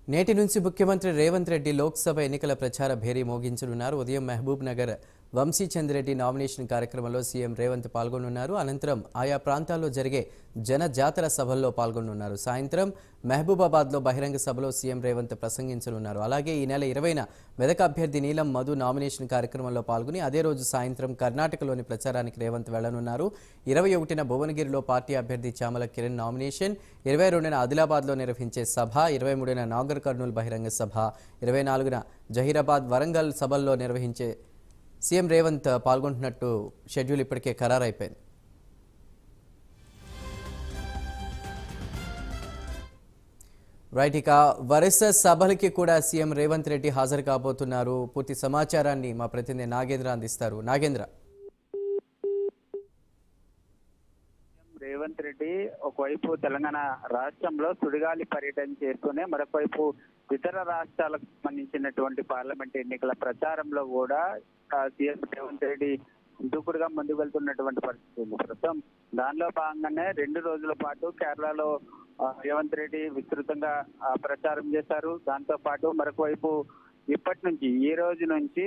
నేటి నుంచి ముఖ్యమంత్రి రేవంత్ రెడ్డి లోక్సభ ఎన్నికల ప్రచార భేరీ మోగించనున్నారు. ఉదయం మహబూబ్ నగర్ వంశీచంద్రెడ్డి నామినేషన్ కార్యక్రమంలో సీఎం రేవంత్ పాల్గొనున్నారు. అనంతరం ఆయా ప్రాంతాల్లో జరిగే జనజాతర సభల్లో పాల్గొనున్నారు. సాయంత్రం మహబూబాబాద్లో బహిరంగ సభలో సీఎం రేవంత్ ప్రసంగించనున్నారు. అలాగే ఈ నెల 20న మెదక్ అభ్యర్థి నీలం మధు నామినేషన్ కార్యక్రమంలో పాల్గొని అదే రోజు సాయంత్రం కర్ణాటకలోని ప్రచారానికి రేవంత్ వెళ్లనున్నారు. 21న భువనగిరిలో పార్టీ అభ్యర్థి చామల కిరణ్ నామినేషన్, 22న ఆదిలాబాద్లో నిర్వహించే సభ, 23న నాగర్ కర్నూలు బహిరంగ సభ, 24న జహీరాబాద్ వరంగల్ సభల్లో నిర్వహించే సీఎం రేవంత్ పాల్గొంటున్నట్టు షెడ్యూల్ ఇప్పటికే ఖరారైపోయింది. రైట్, ఇక వరుస సభలకి కూడా సీఎం రేవంత్ రెడ్డి హాజరు కాబోతున్నారు. పూర్తి సమాచారాన్ని మా ప్రతినిధి నాగేంద్ర అందిస్తారు. నాగేంద్ర. రేవంత్ రెడ్డి ఒకవైపు తెలంగాణ రాష్ట్రంలో సుడిగాలి పర్యటన చేస్తూనే మరొకవైపు ఇతర రాష్ట్రాలకు సంబంధించినటువంటి పార్లమెంట్ ఎన్నికల ప్రచారంలో కూడా సీఎం రేవంత్ రెడ్డి దూకుడుగా ముందుకు వెళ్తున్నటువంటి పరిస్థితి ఉంది. ప్రస్తుతం దానిలో భాగంగానే 2 రోజుల పాటు కేరళలో రేవంత్ రెడ్డి విస్తృతంగా ప్రచారం చేశారు. దాంతో పాటు మరొక వైపు ఇప్పటి నుంచి ఈ రోజు నుంచి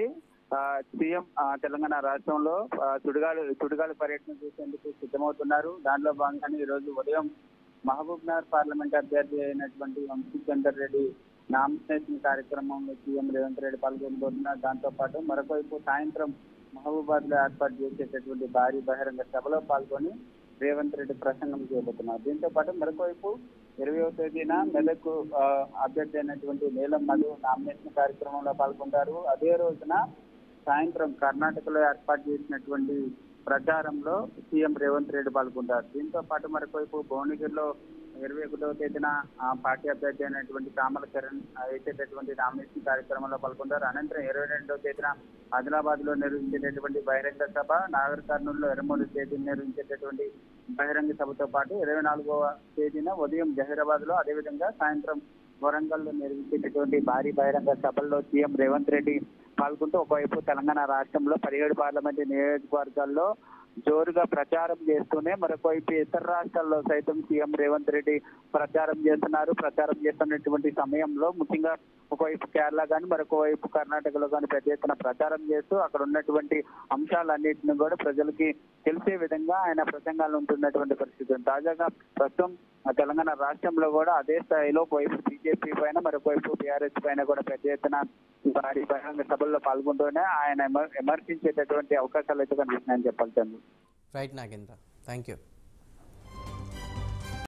సీఎం తెలంగాణ రాష్ట్రంలో సుడిగాలి పర్యటన చేసేందుకు సిద్ధమవుతున్నారు. దానిలో భాగంగానే ఈ రోజు ఉదయం మహబూబ్ నగర్ పార్లమెంట్ అభ్యర్థి అయినటువంటి వంశీచందర్ రెడ్డి నామినేషన్ కార్యక్రమంలో సీఎం రేవంత్ రెడ్డి పాల్గొనబోతున్నారు. దాంతో పాటు మరొకవైపు సాయంత్రం మహబూబాద్ లో ఏర్పాటు చేసేటటువంటి భారీ బహిరంగ సభలో పాల్గొని రేవంత్ రెడ్డి ప్రసంగం చేయబోతున్నారు. దీంతో పాటు మరొకవైపు 20వ తేదీన మెదక్ అభ్యర్థి అయినటువంటి నీలం మధు నామినేషన్ కార్యక్రమంలో పాల్గొంటారు. అదే రోజున సాయంత్రం కర్ణాటకలో ఏర్పాటు చేసినటువంటి ప్రచారంలో సీఎం రేవంత్ రెడ్డి పాల్గొంటారు. దీంతో పాటు మరొకవైపు భువనగిరిలో 21వ తేదీన పార్టీ అభ్యర్థి అయినటువంటి చామల కిరణ్ వేసేటటువంటి నామినేషన్ కార్యక్రమంలో పాల్గొంటారు. అనంతరం 22వ తేదీన ఆదిలాబాద్ లో నిర్వహించేటటువంటి బహిరంగ సభ, నాగర్ కర్నూలులో 23వ తేదీన నిర్వహించేటటువంటి బహిరంగ సభతో పాటు 24వ తేదీన ఉదయం జహీరాబాద్ లో, అదేవిధంగా సాయంత్రం వరంగల్ లో నిర్వహించేటటువంటి భారీ బహిరంగ సభల్లో సీఎం రేవంత్ రెడ్డి పాల్గొంటూ ఒకవైపు తెలంగాణ రాష్ట్రంలో 17 పార్లమెంటు నియోజకవర్గాల్లో జోరుగా ప్రచారం చేస్తూనే మరొకవైపు ఇతర రాష్ట్రాల్లో సైతం సీఎం రేవంత్ రెడ్డి ప్రచారం చేస్తున్నారు. ప్రచారం చేస్తున్నటువంటి సమయంలో ముఖ్యంగా ఒకవైపు కేరళ కానీ మరొక వైపు కర్ణాటకలో కానీ పెద్ద ఎత్తున ప్రచారం చేస్తూ అక్కడ ఉన్నటువంటి అంశాలన్నింటినీ కూడా ప్రజలకి తెలిసే విధంగా ఆయన ప్రసంగాలు ఉంటున్నటువంటి పరిస్థితి. తాజాగా ప్రస్తుతం తెలంగాణ రాష్ట్రంలో కూడా అదే స్థాయిలో ఒకవైపు బీజేపీ పైన మరొకవైపు బీఆర్ఎస్ పైన కూడా పెద్ద ఎత్తున భారీ బహిరంగ సభల్లో పాల్గొంటూనే ఆయన విమర్శించేటటువంటి అవకాశాలు అయితే కనిపిస్తున్నాయని చెప్పాలి. Right Nagendra, thank you.